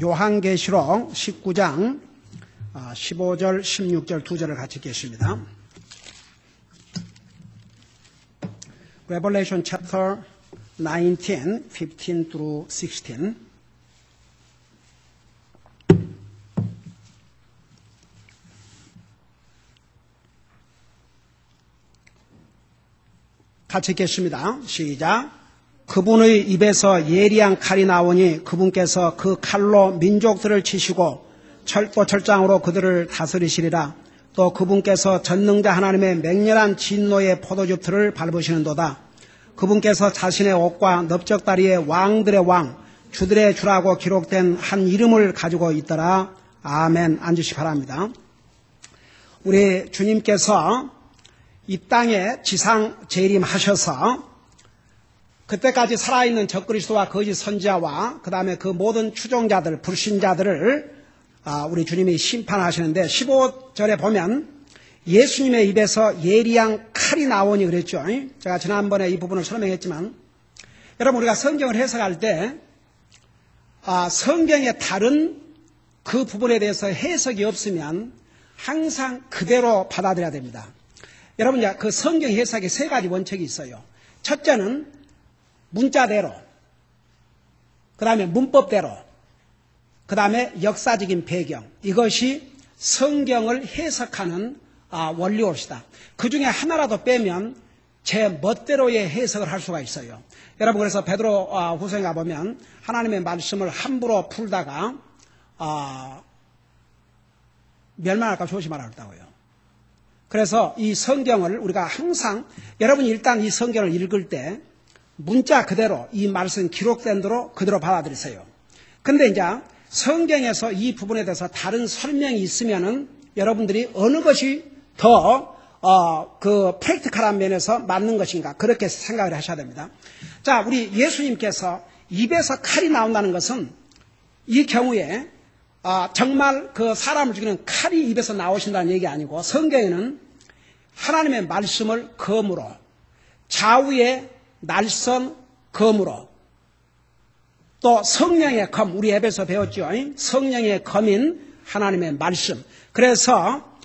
요한계시록 19장 15절, 16절 두 절을 같이 읽겠습니다. Revelation chapter 19, 15 through 16. 같이 읽겠습니다. 시작. 그분의 입에서 예리한 칼이 나오니 그분께서 그 칼로 민족들을 치시고 철장으로 그들을 다스리시리라. 또 그분께서 전능자 하나님의 맹렬한 진노의 포도즙틀을 밟으시는도다. 그분께서 자신의 옷과 넓적다리의 왕들의 왕, 주들의 주라고 기록된 한 이름을 가지고 있더라. 아멘. 앉으시 바랍니다. 우리 주님께서 이 땅에 지상 재림하셔서 그때까지 살아있는 적그리스도와 거짓 선지자와 그 다음에 그 모든 추종자들, 불신자들을 우리 주님이 심판하시는데 15절에 보면 예수님의 입에서 예리한 칼이 나오니 그랬죠. 제가 지난번에 이 부분을 설명했지만 여러분 우리가 성경을 해석할 때 성경에 다른 그 부분에 대해서 해석이 없으면 항상 그대로 받아들여야 됩니다. 여러분 그 성경 해석에 세 가지 원칙이 있어요. 첫째는 문자대로, 그 다음에 문법대로, 그 다음에 역사적인 배경, 이것이 성경을 해석하는 원리올시다. 그 중에 하나라도 빼면 제 멋대로의 해석을 할 수가 있어요. 여러분 그래서 베드로 후서에 가보면 하나님의 말씀을 함부로 풀다가 멸망할까 조심하라 그랬다고요. 그래서 이 성경을 우리가 항상 여러분이 일단 이 성경을 읽을 때 문자 그대로 이 말씀 기록된 대로 그대로 받아들이세요. 근데 이제 성경에서 이 부분에 대해서 다른 설명이 있으면은 여러분들이 어느 것이 더 프랙티컬한 면에서 맞는 것인가 그렇게 생각을 하셔야 됩니다. 자, 우리 예수님께서 입에서 칼이 나온다는 것은 이 경우에 정말 그 사람을 죽이는 칼이 입에서 나오신다는 얘기 아니고 성경에는 하나님의 말씀을 검으로 좌우의 날선 검으로 또 성령의 검, 우리 앱에서 배웠죠. 성령의 검인 하나님의 말씀. 그래서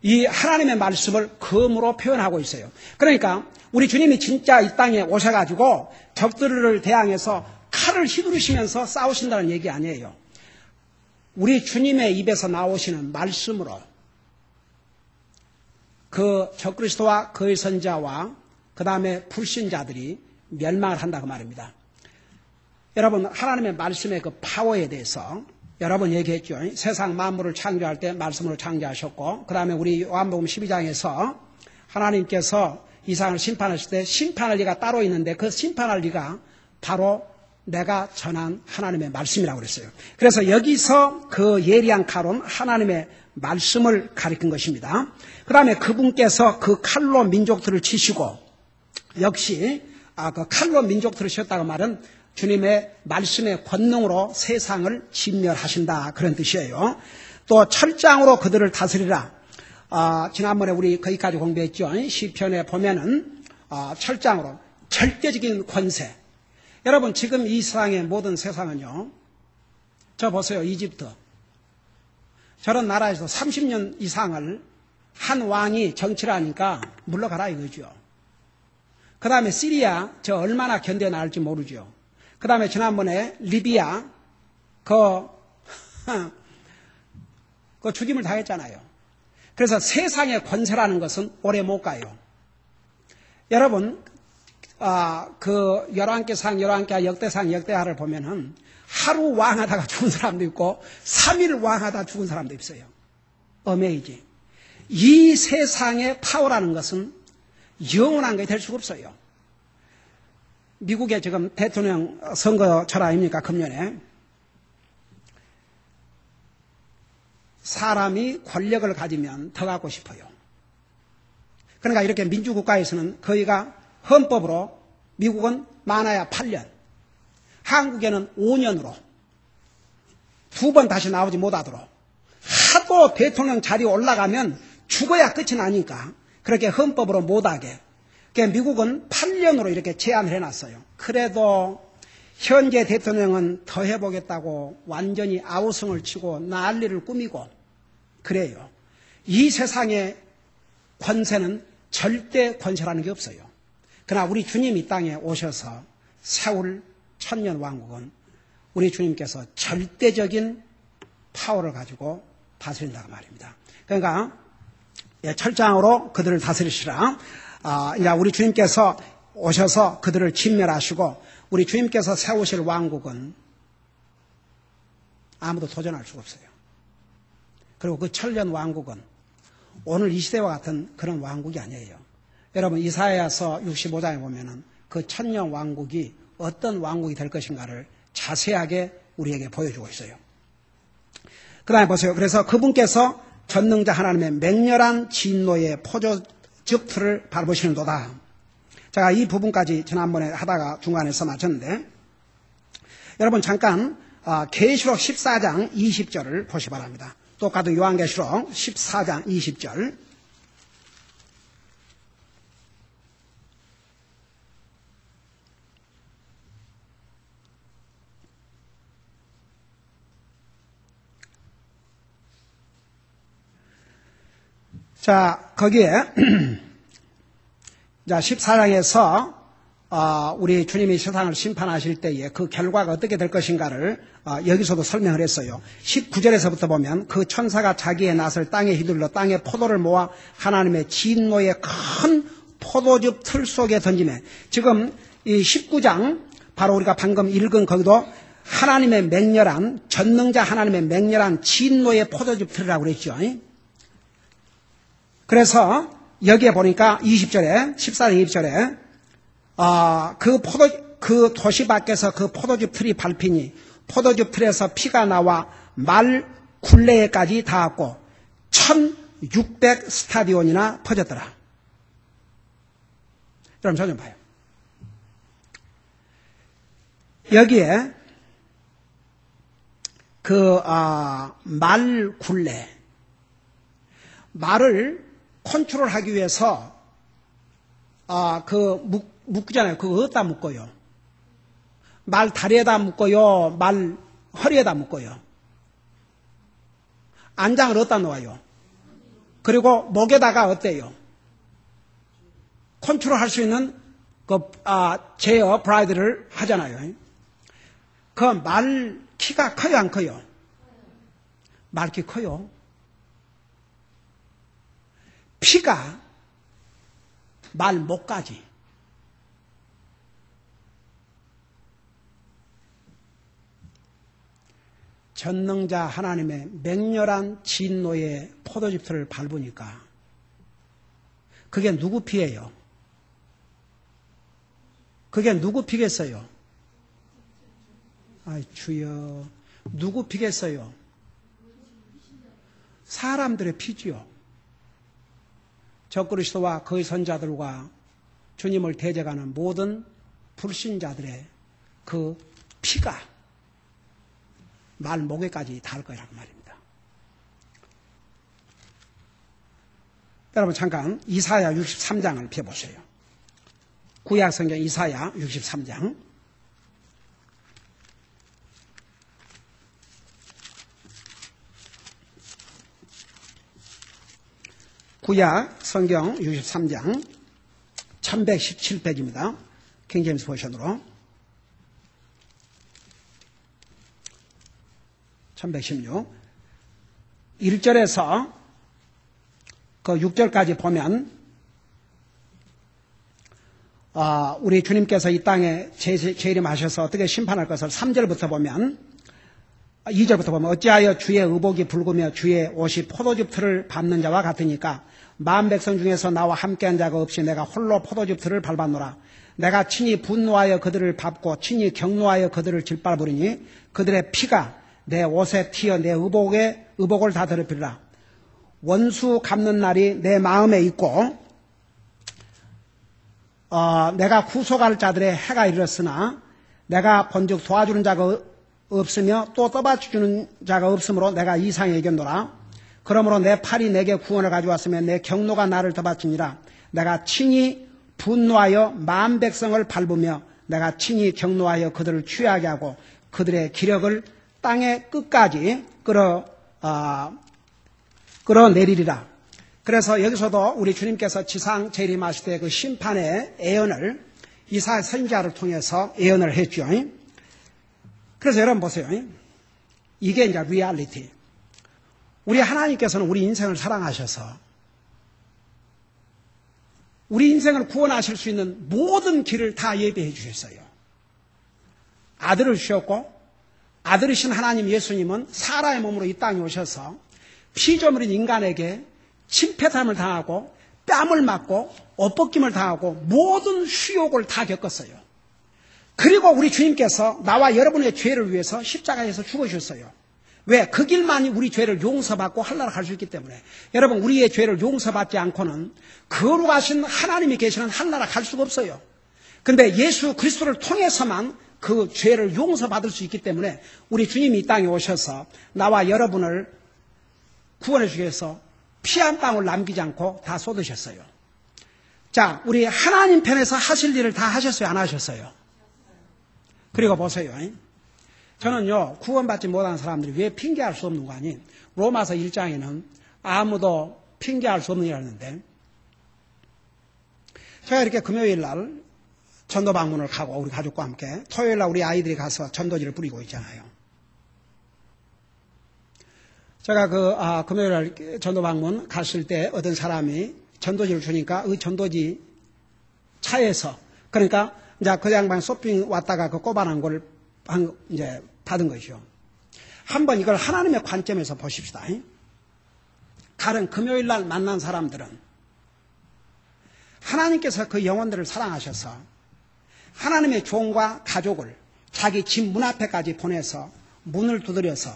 이 하나님의 말씀을 검으로 표현하고 있어요. 그러니까 우리 주님이 진짜 이 땅에 오셔가지고 적들을 대항해서 칼을 휘두르시면서 싸우신다는 얘기 아니에요. 우리 주님의 입에서 나오시는 말씀으로 그 적그리스도와 그의 선자와 그 다음에 불신자들이 멸망을 한다고 말입니다. 여러분 하나님의 말씀의 그 파워에 대해서 여러 번 얘기했죠. 세상 만물을 창조할 때 말씀으로 창조하셨고 그 다음에 우리 요한복음 12장에서 하나님께서 이 세상을 심판하실 때 심판할 리가 따로 있는데 그 심판할 리가 바로 내가 전한 하나님의 말씀이라고 그랬어요. 그래서 여기서 그 예리한 칼은 하나님의 말씀을 가리킨 것입니다. 그 다음에 그분께서 그 칼로 민족들을 치시고 역시 그 칼로 민족들을 치셨다고 말은 주님의 말씀의 권능으로 세상을 진멸하신다 그런 뜻이에요. 또 철장으로 그들을 다스리라. 지난번에 우리 거기까지 공부했죠. 시편에 보면은 철장으로 절대적인 권세. 여러분 지금 이 세상의 모든 세상은요. 저 보세요. 이집트. 저런 나라에서 30년 이상을 한 왕이 정치를 하니까 물러가라 이거죠. 그 다음에 시리아 저 얼마나 견뎌나갈지 모르죠. 그 다음에 지난번에 리비아 그 죽임을 당했잖아요. 그래서 세상의 권세라는 것은 오래 못 가요. 여러분 그 11개상 11개 역대상 역대하를 보면은 하루 왕하다가 죽은 사람도 있고 3일 왕하다 죽은 사람도 있어요. 어메이징. 이 세상의 파워라는 것은 영원한 게 될 수가 없어요. 미국의 지금 대통령 선거철 아닙니까? 금년에. 사람이 권력을 가지면 더 갖고 싶어요. 그러니까 이렇게 민주국가에서는 거의가 헌법으로 미국은 많아야 8년, 한국에는 5년으로 2번 다시 나오지 못하도록 하도 대통령 자리에 올라가면 죽어야 끝이 나니까 그렇게 헌법으로 못하게. 그러니까 미국은 8년으로 이렇게 제한을 해놨어요. 그래도 현재 대통령은 더 해보겠다고 완전히 아우성을 치고 난리를 꾸미고 그래요. 이 세상의 권세는 절대 권세라는 게 없어요. 그러나 우리 주님 이 땅에 오셔서 세울 천년 왕국은 우리 주님께서 절대적인 파워를 가지고 다스린다고 말입니다. 그러니까 철장으로 그들을 다스리시라. 이제 우리 주님께서 오셔서 그들을 진멸하시고 우리 주님께서 세우실 왕국은 아무도 도전할 수가 없어요. 그리고 그 천년 왕국은 오늘 이 시대와 같은 그런 왕국이 아니에요. 여러분 이사야서 65장에 보면은 그 천년 왕국이 어떤 왕국이 될 것인가를 자세하게 우리에게 보여주고 있어요. 그 다음에 보세요. 그래서 그분께서 전능자 하나님의 맹렬한 진노의 포도즙 틀을 밟으시는도다. 제가 이 부분까지 지난번에 하다가 중간에서 마쳤는데 여러분 잠깐 계시록 14장 20절을 보시 바랍니다. 똑같은 요한계시록 14장 20절. 자, 거기에 자 14장에서 우리 주님이 세상을 심판하실 때에 그 결과가 어떻게 될 것인가를 여기서도 설명을 했어요. 19절에서부터 보면 그 천사가 자기의 낫을 땅에 휘둘러 땅에 포도를 모아 하나님의 진노의 큰 포도즙 틀 속에 던지매 지금 이 19장 바로 우리가 방금 읽은 거기도 하나님의 맹렬한 전능자 하나님의 맹렬한 진노의 포도즙 틀이라고 그랬죠. 그래서 여기에 보니까 20절에 14장 20절에 그 도시 밖에서 그 포도즙 틀이 밟히니 포도즙 틀에서 피가 나와 말 굴레에까지 닿았고 1600 스타디온이나 퍼졌더라. 여러분 저 좀 봐요. 여기에 말 굴레 말을 컨트롤하기 위해서 묶잖아요. 그거 어디다 묶어요? 말 다리에다 묶어요? 말 허리에다 묶어요? 안장을 어디다 놓아요? 그리고 목에다가 어때요? 컨트롤할 수 있는 제어 브라이드를 하잖아요. 그 말 키가 커요, 안 커요? 말 키 커요. 피가 말 목까지. 전능자 하나님의 맹렬한 진노의 포도즙틀을 밟으니까 그게 누구 피예요? 그게 누구 피겠어요? 아이 주여, 누구 피겠어요? 사람들의 피지요. 적그리스도와 그의 선자들과 주님을 대적하는 모든 불신자들의 그 피가 말 목에까지 닿을 거라고 말입니다. 여러분 잠깐 이사야 63장을 펴보세요. 구약 성경 이사야 63장. 구약 성경 63장 1117페이지입니다. 킹제임스 버전으로 1116 1절에서 그 6절까지 보면 우리 주님께서 이 땅에 재림하셔서 어떻게 심판할 것을 3절부터 보면 2절부터 보면 어찌하여 주의 의복이 붉으며 주의 옷이 포도즙 틀을 밟는 자와 같으니까 만 백성 중에서 나와 함께한 자가 없이 내가 홀로 포도즙 틀을 밟았노라. 내가 친히 분노하여 그들을 밟고 친히 경노하여 그들을 짓밟으리니 그들의 피가 내 옷에 튀어 내 의복을 다 더럽히리라. 원수 갚는 날이 내 마음에 있고 내가 구속할 자들의 해가 이르렀으나 내가 본즉 도와주는 자가 없으며 또 떠받쳐주는 자가 없으므로 내가 이상히 여겼노라. 그러므로 내 팔이 내게 구원을 가져왔으며 내 경노가 나를 떠받치니라. 내가 친히 분노하여 만 백성을 밟으며 내가 친히 경노하여 그들을 취하게 하고 그들의 기력을 땅의 끝까지 끌어내리리라. 그래서 여기서도 우리 주님께서 지상 재림하실 때 그 심판의 예언을 이사야 선지자를 통해서 예언을 했죠. 그래서 여러분 보세요. 이게 이제 리얼리티. 우리 하나님께서는 우리 인생을 사랑하셔서 우리 인생을 구원하실 수 있는 모든 길을 다 예비해 주셨어요. 아들을 주셨고 아들이신 하나님 예수님은 사람의 몸으로 이 땅에 오셔서 피조물인 인간에게 침패함을 당하고 뺨을 맞고 옷벗김을 당하고 모든 수욕을 다 겪었어요. 그리고 우리 주님께서 나와 여러분의 죄를 위해서 십자가에서 죽으셨어요. 왜? 그 길만이 우리 죄를 용서받고 하늘나라 갈 수 있기 때문에. 여러분, 우리의 죄를 용서받지 않고는 거룩하신 하나님이 계시는 하늘나라 갈 수가 없어요. 근데 예수 그리스도를 통해서만 그 죄를 용서받을 수 있기 때문에 우리 주님이 이 땅에 오셔서 나와 여러분을 구원해 주기 위해서 피 한 방울 남기지 않고 다 쏟으셨어요. 자, 우리 하나님 편에서 하실 일을 다 하셨어요? 안 하셨어요? 그리고 보세요. 저는요, 구원받지 못한 사람들이 왜 핑계할 수 없는 거 아니? 로마서 1장에는 아무도 핑계할 수 없는 일이라는데, 제가 이렇게 금요일 날 전도 방문을 가고 우리 가족과 함께 토요일 날 우리 아이들이 가서 전도지를 뿌리고 있잖아요. 제가 금요일 날 전도 방문 갔을 때 어떤 사람이 전도지를 주니까 그 전도지 차에서, 그러니까 이제 그 양반 쇼핑 왔다가 그 꼽아놓은 걸 이제 받은 것이죠. 한번 이걸 하나님의 관점에서 보십시다. 다른 금요일 날 만난 사람들은 하나님께서 그 영혼들을 사랑하셔서 하나님의 종과 가족을 자기 집 문 앞에까지 보내서 문을 두드려서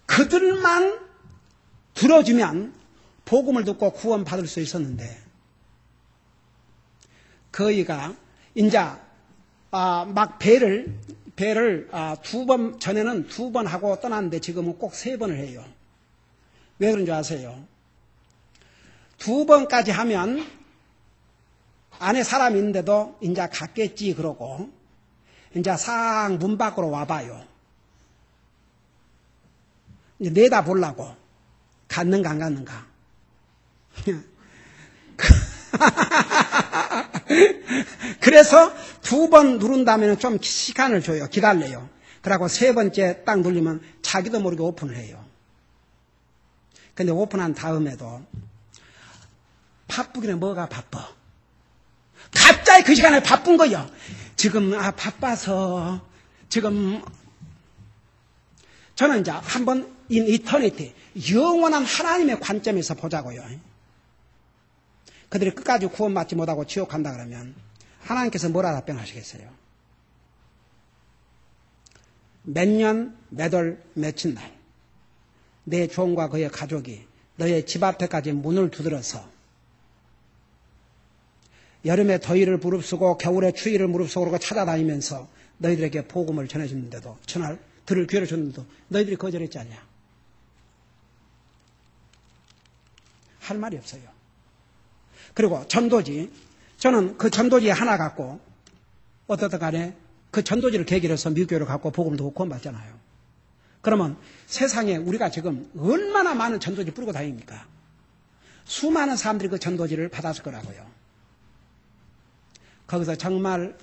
그들만 들어주면 복음을 듣고 구원받을 수 있었는데, 거기가 이제 막 배를 두 번, 전에는 2번 하고 떠났는데 지금은 꼭 3번을 해요. 왜 그런 줄 아세요? 2번까지 하면 안에 사람이 있는데도 이제 갔겠지 그러고 이제 싹 문 밖으로 와봐요. 이제 내다보려고 갔는가 안 갔는가. 그래서 2번 누른다면 좀 시간을 줘요. 기다려요. 그러고 3번째 딱 누르면 자기도 모르게 오픈을 해요. 근데 오픈한 다음에도 바쁘기는 뭐가 바빠. 갑자기 그 시간에 바쁜 거예요. 지금 바빠서 지금 저는 이제 한번 in eternity 영원한 하나님의 관점에서 보자고요. 그들이 끝까지 구원받지 못하고 지옥 간다 그러면 하나님께서 뭐라 답변하시겠어요? 몇 년, 몇 월, 며칠 날 내 종과 그의 가족이 너의 집 앞에까지 문을 두드려서 여름에 더위를 무릅쓰고 겨울에 추위를 무릅쓰고 그러고 찾아다니면서 너희들에게 복음을 전해줬는데도 전할 들을 기회를 줬는데도 너희들이 거절했지 않냐? 할 말이 없어요. 그리고 전도지, 저는 그 전도지 하나 갖고 어떻든 간에 그 전도지를 계기로 해서 미국교회를 갖고 복음을 듣고 구원받잖아요. 그러면 세상에 우리가 지금 얼마나 많은 전도지 뿌리고 다닙니까? 수많은 사람들이 그 전도지를 받았을 거라고요. 거기서 정말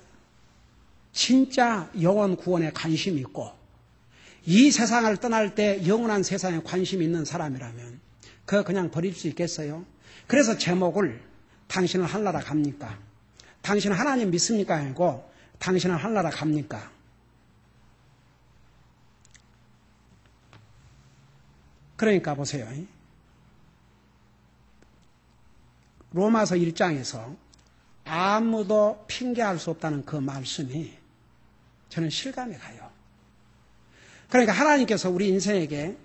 진짜 영혼 구원에 관심이 있고 이 세상을 떠날 때 영원한 세상에 관심이 있는 사람이라면 그거 그냥 버릴 수 있겠어요? 그래서 제목을 당신은 하늘나라 갑니까? 당신은 하나님 믿습니까? 아니고 당신은 하늘나라 갑니까? 그러니까 보세요. 로마서 1장에서 아무도 핑계할 수 없다는 그 말씀이 저는 실감이 가요. 그러니까 하나님께서 우리 인생에게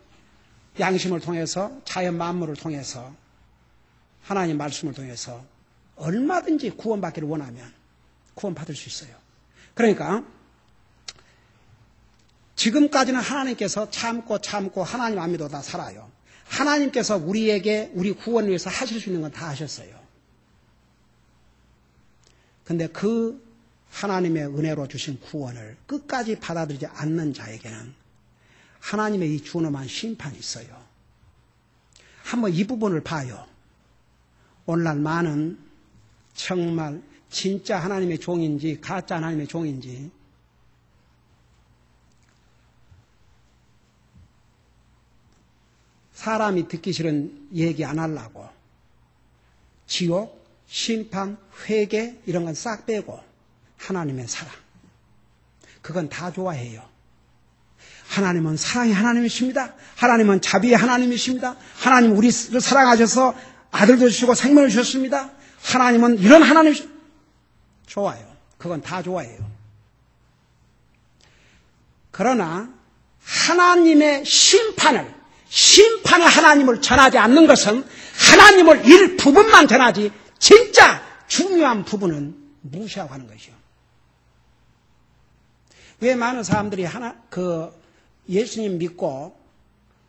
양심을 통해서 자연 만물을 통해서 하나님 말씀을 통해서 얼마든지 구원받기를 원하면 구원받을 수 있어요. 그러니까 지금까지는 하나님께서 참고 하나님 안 믿어도 다 살아요. 하나님께서 우리에게 우리 구원을 위해서 하실 수 있는 건 다 하셨어요. 근데 그 하나님의 은혜로 주신 구원을 끝까지 받아들이지 않는 자에게는 하나님의 이 준엄한 심판이 있어요. 한번 이 부분을 봐요. 오늘날 많은 정말 진짜 하나님의 종인지 가짜 하나님의 종인지 사람이 듣기 싫은 얘기 안 하려고 지옥, 심판, 회개 이런 건 싹 빼고 하나님의 사랑 그건 다 좋아해요. 하나님은 사랑의 하나님이십니다. 하나님은 자비의 하나님이십니다. 하나님 우리를 사랑하셔서 아들도 주시고 생명을 주셨습니다. 하나님은 이런 하나님이십니다. 좋아요. 그건 다 좋아해요. 그러나 하나님의 심판의 하나님을 전하지 않는 것은 하나님을 일부분만 전하지 진짜 중요한 부분은 무시하고 하는 것이요. 왜 많은 사람들이 예수님 믿고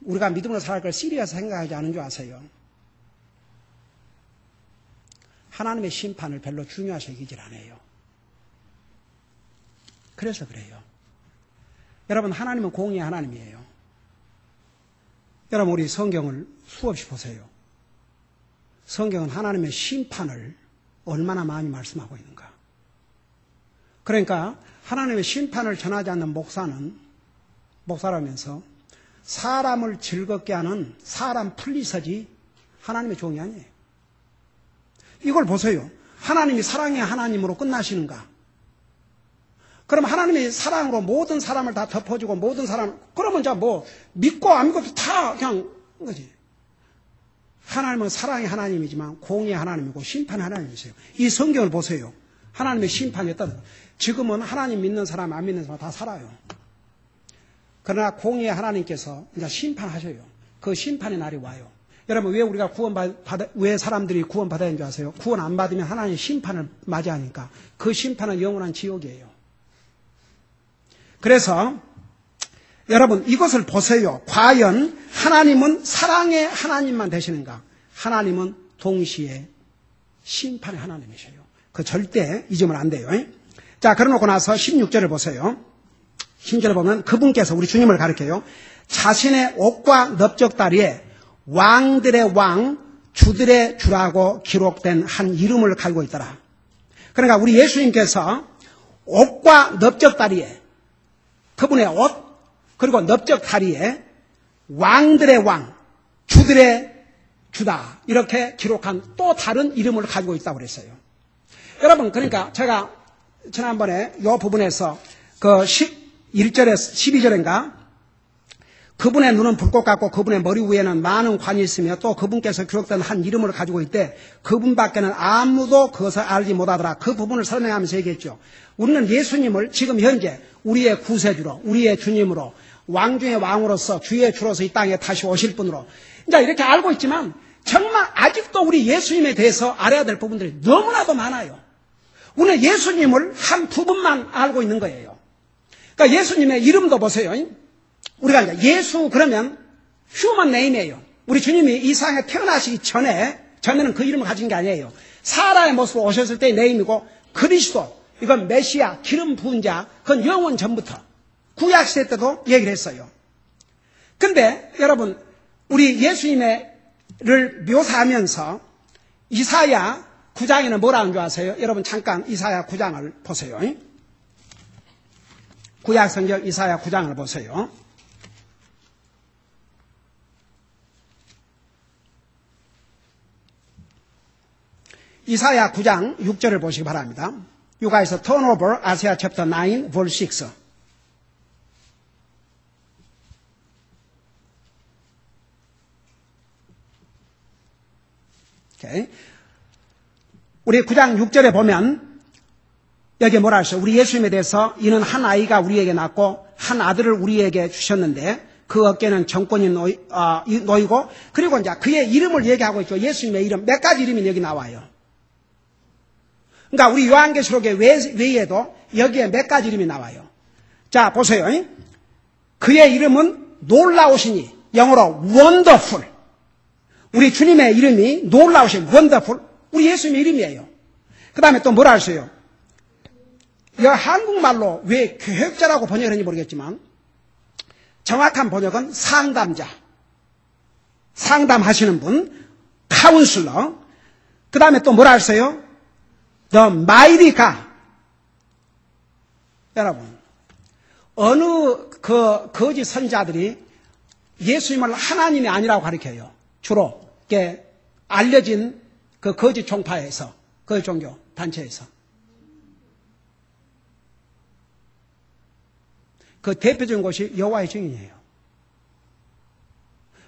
우리가 믿음으로 살아갈 걸 시리어스 생각하지 않은 줄 아세요? 하나님의 심판을 별로 중요하게 여기질 않아요. 그래서 그래요. 여러분 하나님은 공의의 하나님이에요. 여러분 우리 성경을 수없이 보세요. 성경은 하나님의 심판을 얼마나 많이 말씀하고 있는가. 그러니까 하나님의 심판을 전하지 않는 목사라면서 사람을 즐겁게 하는 사람 플리서지 하나님의 종이 아니에요. 이걸 보세요. 하나님이 사랑의 하나님으로 끝나시는가? 그럼 하나님의 사랑으로 모든 사람을 다 덮어주고 모든 사람 그러면 믿고 안 믿고 다 그냥 거지. 하나님은 사랑의 하나님이지만 공의의 하나님이고 심판의 하나님이세요. 이 성경을 보세요. 하나님의 심판에 따라 지금은 하나님 믿는 사람 안 믿는 사람 다 살아요. 그러나 공의의 하나님께서 이제 심판하셔요. 그 심판의 날이 와요. 여러분 왜 사람들이 구원받아야 하는 줄 아세요? 구원 안 받으면 하나님의 심판을 맞이하니까 그 심판은 영원한 지옥이에요. 그래서 여러분 이것을 보세요. 과연 하나님은 사랑의 하나님만 되시는가? 하나님은 동시에 심판의 하나님이셔요. 그 절대 잊으면 안 돼요. 자, 그러놓고 나서 16절을 보세요. 16절을 보면 그분께서 우리 주님을 가리켜요. 자신의 옷과 넓적다리에 왕들의 왕, 주들의 주라고 기록된 한 이름을 가지고 있더라. 그러니까 우리 예수님께서 옷과 넓적다리에 그분의 옷 그리고 넓적다리에 왕들의 왕, 주들의 주다 이렇게 기록한 또 다른 이름을 가지고 있다고 그랬어요. 여러분 그러니까 제가 지난번에 이 부분에서 그 11절에 12절인가 그분의 눈은 불꽃 같고 그분의 머리 위에는 많은 관이 있으며 또 그분께서 기록된 한 이름을 가지고 있대 그분밖에는 아무도 그것을 알지 못하더라. 그 부분을 설명하면서 얘기했죠. 우리는 예수님을 지금 현재 우리의 구세주로 우리의 주님으로 왕 중의 왕으로서 주의 주로서 이 땅에 다시 오실 분으로 이제 이렇게 알고 있지만 정말 아직도 우리 예수님에 대해서 알아야 될 부분들이 너무나도 많아요. 우리는 예수님을 한 부분만 알고 있는 거예요. 그러니까 예수님의 이름도 보세요. 우리가 이제 예수 그러면 휴먼 네임이에요. 우리 주님이 이 세상에 태어나시기 전에는 그 이름을 가진 게 아니에요. 사람의 모습으로 오셨을 때의 네임이고 그리스도 이건 메시아 기름 부은 자 그건 영원 전부터 구약시대 때도 얘기를 했어요. 근데 여러분 우리 예수님을 묘사하면서 이사야 9장에는 뭐라는 줄 아세요? 여러분 잠깐 이사야 9장을 보세요. 구약성경 이사야 9장을 보세요. 이사야 9장 6절을 보시기 바랍니다. You guys turn over Isaiah chapter 9 verse 6. Okay. 우리 9장 6절에 보면 여기 뭐라 하셔? 우리 예수님에 대해서 이는 한 아이가 우리에게 낳고 한 아들을 우리에게 주셨는데 그 어깨는 정권이 놓이고 그리고 이제 그의 이름을 얘기하고 있죠. 예수님의 이름 몇 가지 이름이 여기 나와요. 그러니까 우리 요한계시록의 외에도 여기에 몇 가지 이름이 나와요. 자 보세요. 그의 이름은 놀라우시니 영어로 wonderful. 우리 주님의 이름이 놀라우신 wonderful. 우리 예수님의 이름이에요. 그 다음에 또 뭐라 하세요? 한국말로 왜 교역자라고 번역했는지 모르겠지만 정확한 번역은 상담자, 상담하시는 분, 카운슬러. 그 다음에 또 뭐라 했어요? The mighty God. 여러분, 어느 거짓 선자들이 예수님을 하나님이 아니라고 가르쳐요. 주로 알려진 그 거짓 종파에서, 거짓 종교 단체에서. 그 대표적인 곳이 여호와의 증인이에요.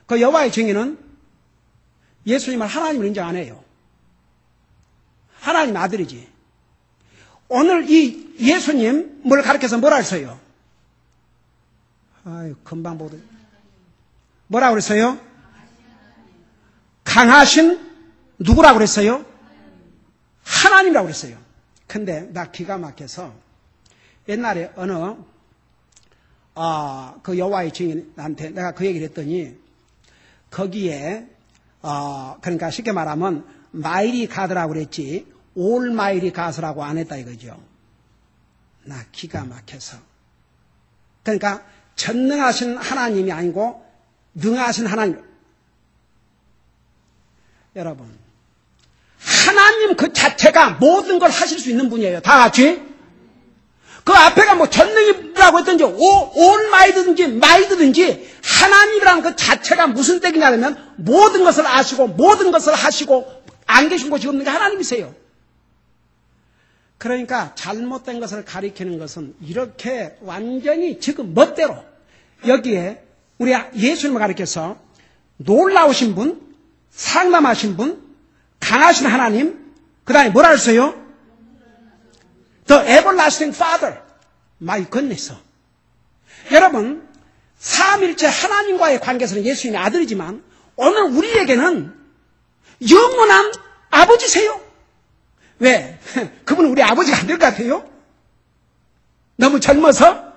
그 여호와의 증인은 예수님을 하나님을 인정 안 해요. 하나님 아들이지. 오늘 이 예수님을 가르쳐서 뭐라 했어요? 아유, 금방 보도. 뭐라고 그랬어요? 강하신 누구라고 그랬어요? 하나님이라고 그랬어요. 근데 나 기가 막혀서 옛날에 어느 그 여호와의 증인한테 내가 그 얘기를 했더니 거기에 그러니까 쉽게 말하면 마이리 가드라고 그랬지 올 마이리 가스라고 안 했다 이거죠. 나 기가 막혀서. 그러니까 전능하신 하나님이 아니고 능하신 하나님. 여러분, 하나님 그 자체가 모든 걸 하실 수 있는 분이에요. 다 같이. 그 앞에가 뭐 전능이라고 했든지 올마이드든지 마이드든지 하나님이라는 그 자체가 무슨 뜻이냐면 모든 것을 아시고 모든 것을 하시고 안 계신 곳이 없는 게 하나님이세요. 그러니까 잘못된 것을 가리키는 것은 이렇게 완전히 지금 멋대로 여기에 우리 예수님을 가리켜서 놀라우신 분, 상담하신 분, 강하신 하나님, 그 다음에 뭐라 했어요? The everlasting Father, my goodness. 여러분, 삼일체 하나님과의 관계에서는 예수님이 아들이지만 오늘 우리에게는 영원한 아버지세요. 왜? 그분은 우리 아버지가 안 될 것 같아요? 너무 젊어서?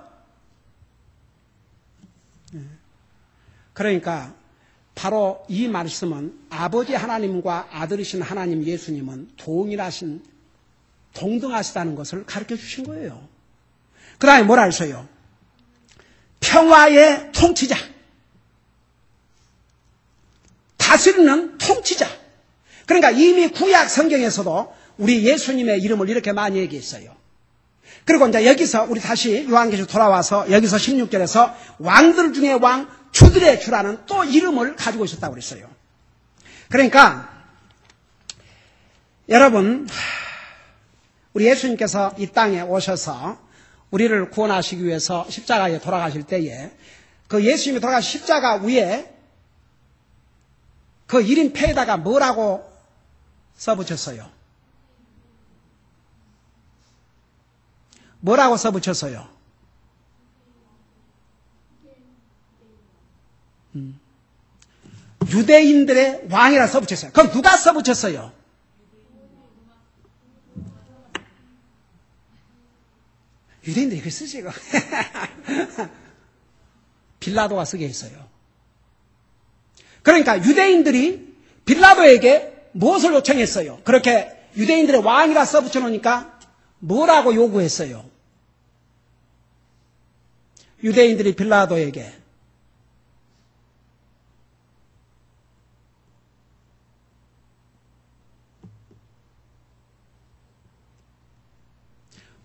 그러니까 바로 이 말씀은 아버지 하나님과 아들이신 하나님 예수님은 동등하시다는 것을 가르쳐 주신 거예요. 그 다음에 뭐라 했어요? 평화의 통치자. 다스리는 통치자. 그러니까 이미 구약 성경에서도 우리 예수님의 이름을 이렇게 많이 얘기했어요. 그리고 이제 여기서 우리 다시 요한계시록 돌아와서 여기서 16절에서 왕들 중에 왕, 주들의 주라는 또 이름을 가지고 있었다고 그랬어요. 그러니까 여러분, 우리 예수님께서 이 땅에 오셔서 우리를 구원하시기 위해서 십자가에 돌아가실 때에 그 예수님이 돌아가신 십자가 위에 그 1인패에다가 뭐라고 써붙였어요? 뭐라고 써붙였어요? 유대인들의 왕이라 써붙였어요. 그럼 누가 써붙였어요? 유대인들이 그 쓰시고 빌라도가 쓰게 했어요. 그러니까 유대인들이 빌라도에게 무엇을 요청했어요? 그렇게 유대인들의 왕이라 써붙여 놓으니까 뭐라고 요구했어요? 유대인들이 빌라도에게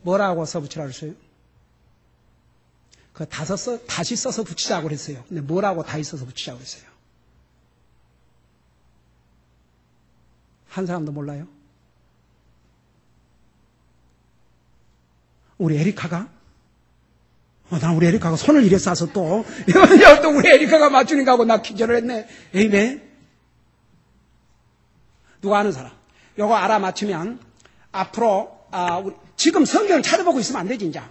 뭐라고 써붙이라고 했어요? 다시 써서 붙이자고 그랬어요. 근데 뭐라고 다시 써서 붙이자고 그랬어요? 한 사람도 몰라요? 우리 에리카가? 난 우리 에리카가 손을 이래 싸서 또 우리 에리카가 맞추니까 하고 나 기절을 했네. 에이맨. 누가 아는 사람? 요거 알아맞히면 앞으로 지금 성경을 찾아보고 있으면 안 되지, 이제.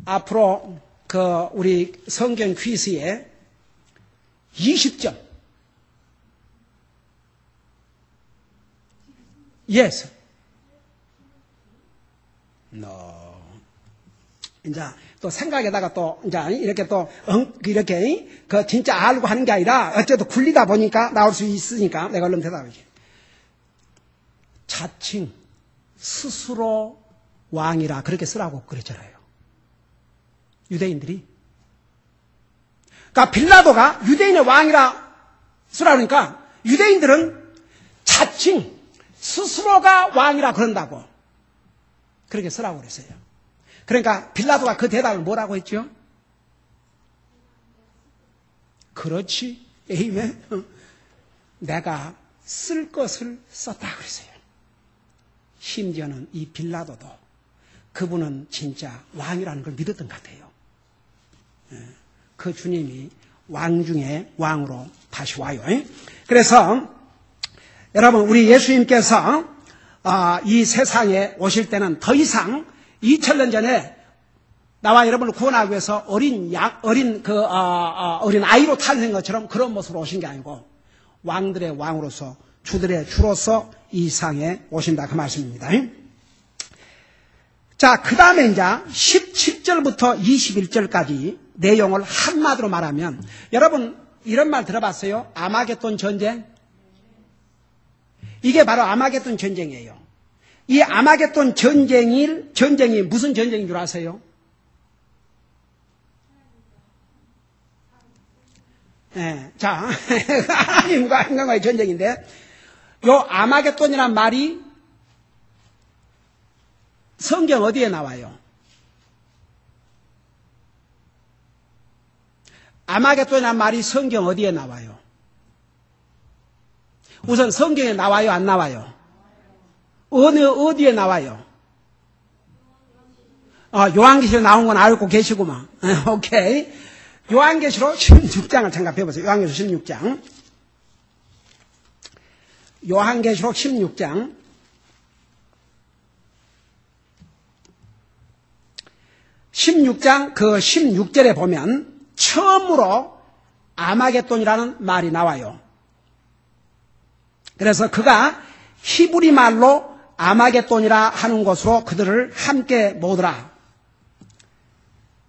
앞으로 우리 성경 퀴즈에 20점. Yes. No. 이제 또 생각에다가 또 이제 이렇게 또 이렇게 진짜 알고 하는 게 아니라 어쨌든 굴리다 보니까 나올 수 있으니까 내가 얼른 대답하지. 자칭 스스로 왕이라 그렇게 쓰라고 그랬잖아요. 유대인들이. 그러니까 빌라도가 유대인의 왕이라 쓰라니까 유대인들은 자칭 스스로가 왕이라 그런다고 그렇게 쓰라고 그랬어요. 그러니까 빌라도가 그 대답을 뭐라고 했죠? 그렇지. 에이멘. 내가 쓸 것을 썼다 그랬어요. 심지어는 이 빌라도도 그분은 진짜 왕이라는 걸 믿었던 것 같아요. 그 주님이 왕 중에 왕으로 다시 와요. 그래서 여러분 우리 예수님께서 이 세상에 오실 때는 더 이상 2000년 전에 나와 여러분을 구원하기 위해서 어린 아이로 탄생한 것처럼 그런 모습으로 오신 게 아니고 왕들의 왕으로서 주들의 주로서 이 세상에 오신다 그 말씀입니다. 자, 그 다음에 이제 17절부터 21절까지 내용을 한마디로 말하면 여러분 이런 말 들어봤어요? 아마겟돈 전쟁? 이게 바로 아마겟돈 전쟁이에요. 이 아마겟돈 전쟁이 무슨 전쟁인 줄 아세요? 네, 자, 하나님과 인간과의 전쟁인데 요 아마겟돈이란 말이 성경 어디에 나와요? 아마겟돈이란 말이 성경 어디에 나와요? 우선 성경에 나와요? 안 나와요? 어디에 나와요? 요한계시록에 나온 건 알고 계시구만. 오케이. 요한계시록 16장을 잠깐 펴보세요. 요한계시록 16장. 요한계시록 16장. 16장 그 16절에 보면 처음으로 아마겟돈이라는 말이 나와요. 그래서 그가 히브리 말로 아마겟돈이라 하는 것으로 그들을 함께 모으더라.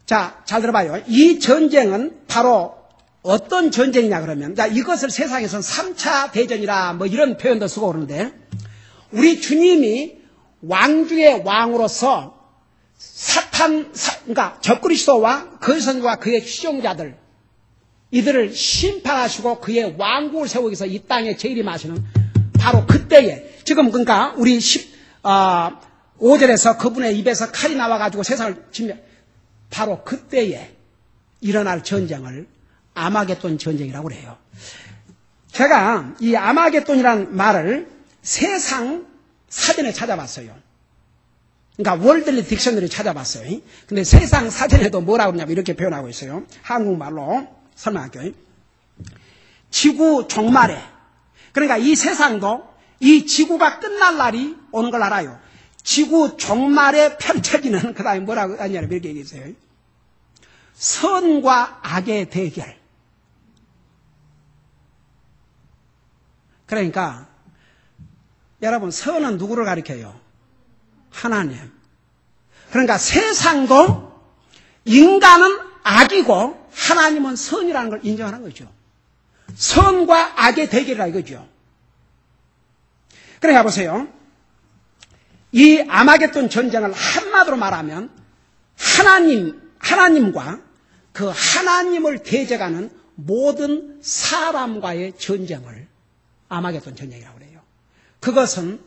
자, 잘 들어봐요. 이 전쟁은 바로 어떤 전쟁이냐 그러면, 자, 이것을 세상에서는 3차 대전이라 뭐 이런 표현도 쓰고 그러는데, 우리 주님이 왕 중의 왕으로서 그러니까 적그리스도와 그의 선과 그의 추종자들, 이들을 심판하시고 그의 왕국을 세우기 위해서 이 땅에 재림하시는 바로 그때에, 지금 그러니까 우리 5절에서 그분의 입에서 칼이 나와가지고 세상을 침략, 바로 그때에 일어날 전쟁을 아마겟돈 전쟁이라고 그래요. 제가 이 아마겟돈이라는 말을 세상 사전에 찾아봤어요. 그러니까 월들리 딕셔너리 찾아봤어요. 근데 세상 사전에도 뭐라고 그러냐면 이렇게 표현하고 있어요. 한국말로 설명할게요. 지구 종말에, 그러니까 이 세상도 이 지구가 끝날 날이 오는 걸 알아요. 지구 종말에 펼쳐지는, 그 다음에 뭐라고 하냐면 이렇게 얘기했어요. 선과 악의 대결. 그러니까 여러분, 선은 누구를 가리켜요? 하나님. 그러니까 세상도 인간은 악이고 하나님은 선이라는 걸 인정하는 거죠. 선과 악의 대결이라 이거죠. 그러니까 보세요. 이 아마겟돈 전쟁을 한마디로 말하면 하나님과 그 하나님을 대적하는 모든 사람과의 전쟁을 아마겟돈 전쟁이라고 그래요. 그것은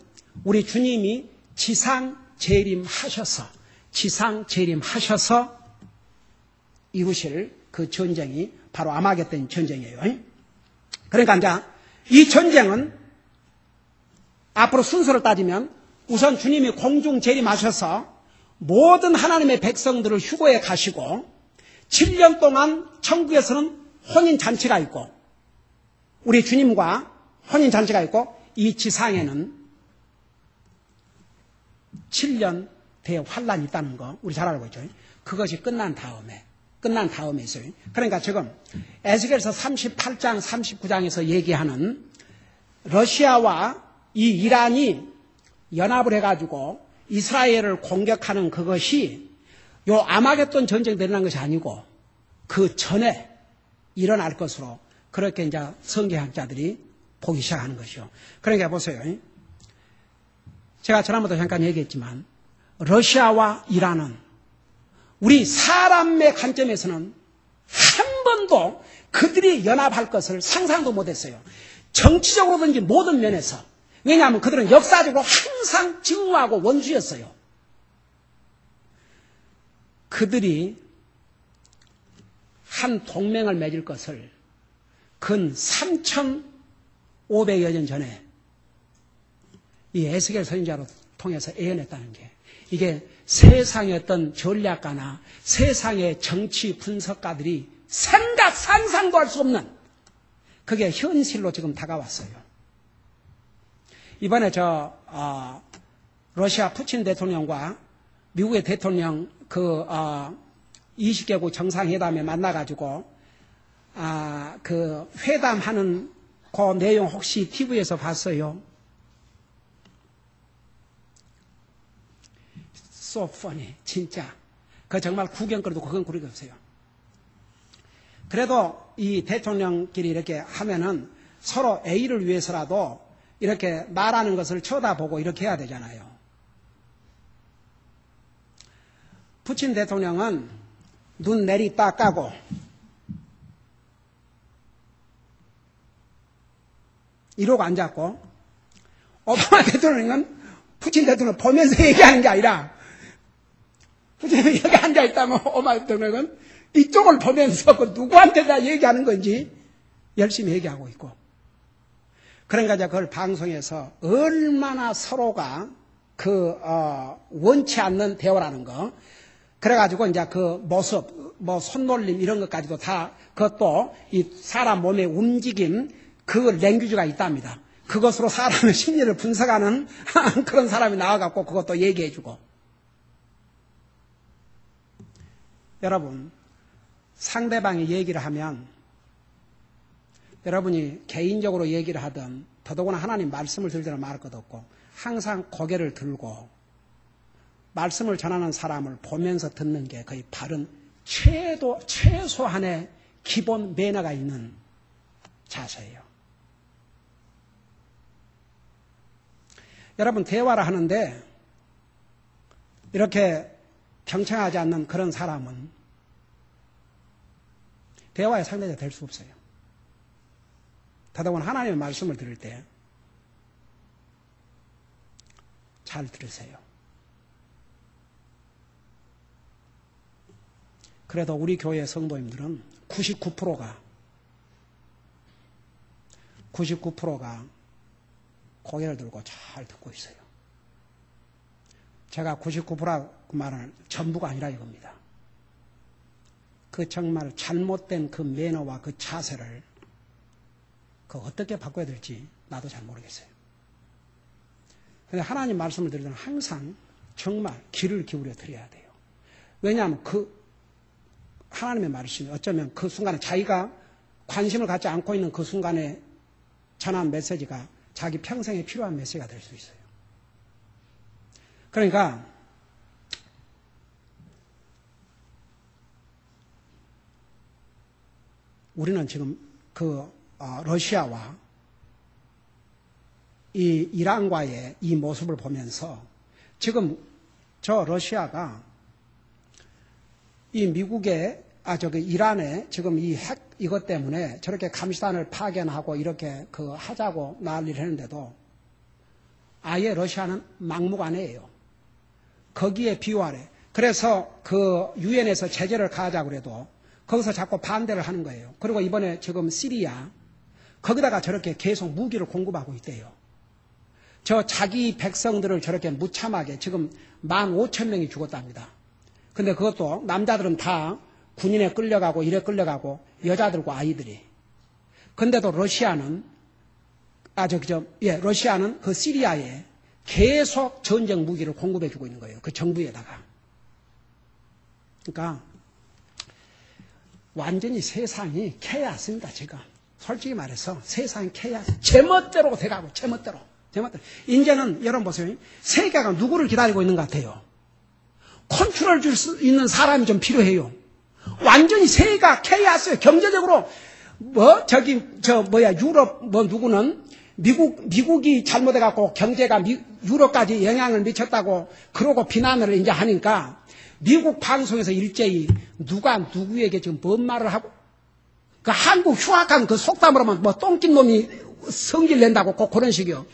우리 주님이 지상 재림하셔서 이루실 그 전쟁이 바로 아마겟돈 전쟁이에요. 그러니까 이제 이 전쟁은 앞으로 순서를 따지면 우선 주님이 공중 재림하셔서 모든 하나님의 백성들을 휴거에 가시고 7년 동안 천국에서는 혼인잔치가 있고 우리 주님과 혼인잔치가 있고 이 지상에는 7년 대환란이 있다는 거 우리 잘 알고 있죠. 그것이 끝난 다음에 있어요. 그러니까 지금 에스겔서 38장 39장에서 얘기하는 러시아와 이 이란이 연합을 해가지고 이스라엘을 공격하는 그것이 요 아마겟돈 전쟁이 일어난 것이 아니고 그 전에 일어날 것으로 그렇게 이제 성경학자들이 보기 시작하는 것이요. 그러니까 보세요. 제가 지난번도 잠깐 얘기했지만 러시아와 이란은 우리 사람의 관점에서는 한 번도 그들이 연합할 것을 상상도 못했어요. 정치적으로든지 모든 면에서. 왜냐하면 그들은 역사적으로 항상 증오하고 원수였어요. 그들이 한 동맹을 맺을 것을 근 3,500여 년 전에 이 에스겔 선지자로 통해서 예언했다는 게 이게 세상의 어떤 전략가나 세상의 정치 분석가들이 상상도 할 수 없는 그게 현실로 지금 다가왔어요. 이번에 러시아 푸틴 대통령과 미국의 대통령 20개국 정상회담에 만나가지고 그 회담하는 그 내용 혹시 TV에서 봤어요? So funny, 진짜. 그 정말 구경거리도 구경거리가 없어요. 그래도 이 대통령끼리 이렇게 하면은 서로 A를 위해서라도 이렇게 말하는 것을 쳐다보고 이렇게 해야 되잖아요. 푸틴 대통령은 눈 내리 딱 까고 이러고 앉았고 오바마 대통령은 푸틴 대통령 보면서 얘기하는 게 아니라 푸틴이 여기 앉아있다면 오바마 대통령은 이쪽을 보면서 그 누구한테 다 얘기하는 건지 열심히 얘기하고 있고 그러니까 이제 그걸 방송에서 얼마나 서로가 원치 않는 대화라는 거 그래가지고 이제 그 모습 뭐 손놀림 이런 것까지도 다 그것도 이 사람 몸의 움직임 그 랭귀지가 있답니다. 그것으로 사람의 심리를 분석하는 그런 사람이 나와갖고 그것도 얘기해주고 여러분 상대방이 얘기를 하면 여러분이 개인적으로 얘기를 하든 더더구나 하나님 말씀을 들더라 말할 것도 없고 항상 고개를 들고 말씀을 전하는 사람을 보면서 듣는 게 거의 바른 최소한의 기본 매너가 있는 자세예요. 여러분 대화를 하는데 이렇게 경청하지 않는 그런 사람은 대화의 상대가 될 수 없어요. 더더구나 하나님의 말씀을 들을 때 잘 들으세요. 그래도 우리 교회 성도님들은 99%가 고개를 들고 잘 듣고 있어요. 제가 99%라고 말은 전부가 아니라 이겁니다. 그 정말 잘못된 그 매너와 그 자세를 어떻게 바꿔야 될지 나도 잘 모르겠어요. 그런데 하나님 말씀을 들을 때는 항상 정말 귀를 기울여 드려야 돼요. 왜냐하면 하나님의 말씀이 어쩌면 그 순간에 자기가 관심을 갖지 않고 있는 그 순간에 전한 메시지가 자기 평생에 필요한 메시지가 될 수 있어요. 그러니까 우리는 지금 러시아와 이 이란과의 이 모습을 보면서 지금 저 러시아가 이 미국의 이란에 지금 이 핵 이것 때문에 저렇게 감시단을 파견하고 이렇게 하자고 난리를 했는데도 아예 러시아는 막무가내예요. 거기에 비유하래. 그래서 유엔에서 제재를 가하자고 그래도 거기서 자꾸 반대를 하는 거예요. 그리고 이번에 지금 시리아 거기다가 저렇게 계속 무기를 공급하고 있대요. 저 자기 백성들을 저렇게 무참하게 지금 15,000명이 죽었답니다. 근데 그것도 남자들은 다 군인에 끌려가고 일에 끌려가고 여자들과 아이들이. 근데도 러시아는 러시아는 그 시리아에 계속 전쟁 무기를 공급해주고 있는 거예요. 그 정부에다가. 그러니까 완전히 세상이 케이스입니다. 지금 솔직히 말해서 세상이 케이스. 제멋대로 돼가고 제멋대로. 이제는 여러분 보세요. 세계가 누구를 기다리고 있는 것 같아요. 컨트롤 줄 수 있는 사람이 좀 필요해요. 완전히 세계가 케이스예요. 경제적으로 유럽 누구는 미국이 잘못해갖고 경제가 유럽까지 영향을 미쳤다고 그러고 비난을 이제 하니까 미국 방송에서 일제히 누가 누구에게 지금 뭔 말을 하고 그 한국 휴학한 그 속담으로 하면 뭐 똥낀 놈이 성질 낸다고 꼭 그런 식이요.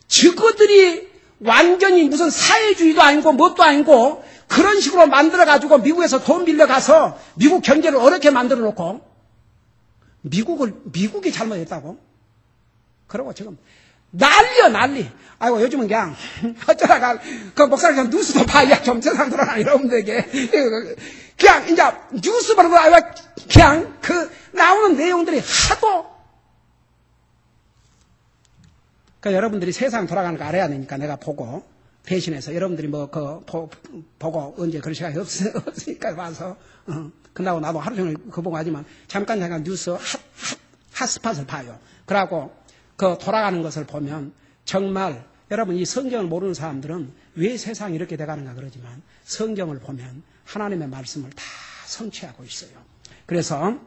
저거들이 완전히 무슨 사회주의도 아니고 뭣도 아니고 그런 식으로 만들어가지고 미국에서 돈 빌려가서 미국 경제를 어렵게 만들어 놓고 미국이 잘못했다고? 그러고 지금 난리요, 난리. 아이고, 요즘은 그냥 어쩌다가 그 목사님 좀 뉴스도 봐야 좀 세상 돌아가니 여러분들 되게 그냥 이제 뉴스 보는 거 아니라 그냥 그 나오는 내용들이 하도 그러니까 여러분들이 세상 돌아가는 거 알아야 되니까 내가 보고 대신해서 여러분들이 뭐 보고 언제 그럴 시간이 없으니까 와서 끝나고 나도 하루 종일 그거 보고 하지만 잠깐 뉴스 핫스팟을 봐요. 그러고 그 돌아가는 것을 보면 정말 여러분 이 성경을 모르는 사람들은 왜 세상이 이렇게 돼가는가 그러지만 성경을 보면 하나님의 말씀을 다 성취하고 있어요. 그래서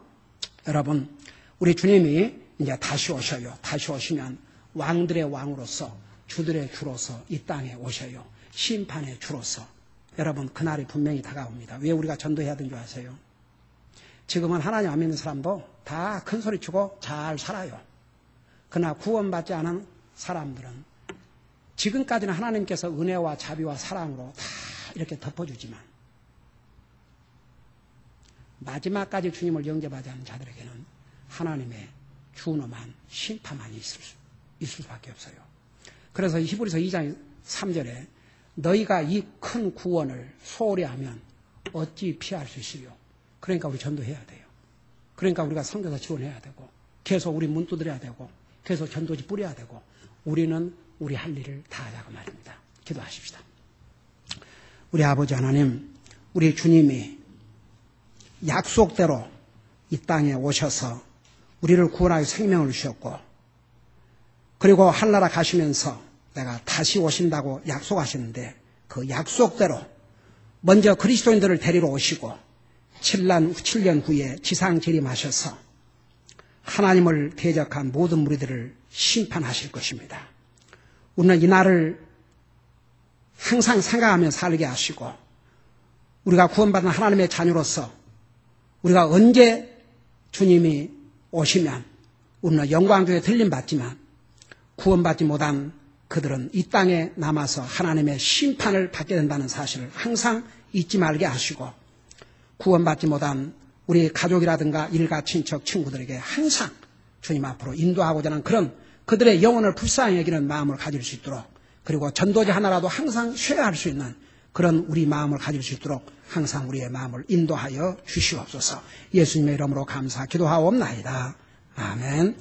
여러분 우리 주님이 이제 다시 오셔요. 다시 오시면 왕들의 왕으로서 주들의 주로서 이 땅에 오셔요. 심판의 주로서. 여러분 그날이 분명히 다가옵니다. 왜 우리가 전도해야 되는 줄 아세요? 지금은 하나님 안 믿는 사람도 다 큰 소리 치고 잘 살아요. 그러나 구원받지 않은 사람들은 지금까지는 하나님께서 은혜와 자비와 사랑으로 다 이렇게 덮어주지만 마지막까지 주님을 영접하지 않은 자들에게는 하나님의 준엄한 심판만 있을 수밖에 없어요. 그래서 히브리서 2장 3절에 너희가 이 큰 구원을 소홀히 하면 어찌 피할 수 있으려. 그러니까 우리 전도해야 돼요. 그러니까 우리가 선교사 지원해야 되고 계속 우리 문 두드려야 되고 계속 전도지 뿌려야 되고 우리는 우리 할 일을 다 하자고 말입니다. 기도하십시다. 우리 아버지 하나님, 우리 주님이 약속대로 이 땅에 오셔서 우리를 구원하여 생명을 주셨고 그리고 하늘나라 가시면서 내가 다시 오신다고 약속하셨는데 그 약속대로 먼저 그리스도인들을 데리러 오시고 7년 후에 지상 재림하셔서 하나님을 대적한 모든 무리들을 심판하실 것입니다. 우리는 이 날을 항상 생각하며 살게 하시고 우리가 구원받은 하나님의 자녀로서 우리가 언제 주님이 오시면 우리는 영광중에 들림받지만 구원받지 못한 그들은 이 땅에 남아서 하나님의 심판을 받게 된다는 사실을 항상 잊지 말게 하시고 구원받지 못한 우리 가족이라든가 일가 친척 친구들에게 항상 주님 앞으로 인도하고자 하는 그런 그들의 영혼을 불쌍히 여기는 마음을 가질 수 있도록 그리고 전도자 하나라도 항상 쇠할 수 있는 그런 우리 마음을 가질 수 있도록 항상 우리의 마음을 인도하여 주시옵소서. 예수님의 이름으로 감사 기도하옵나이다. 아멘.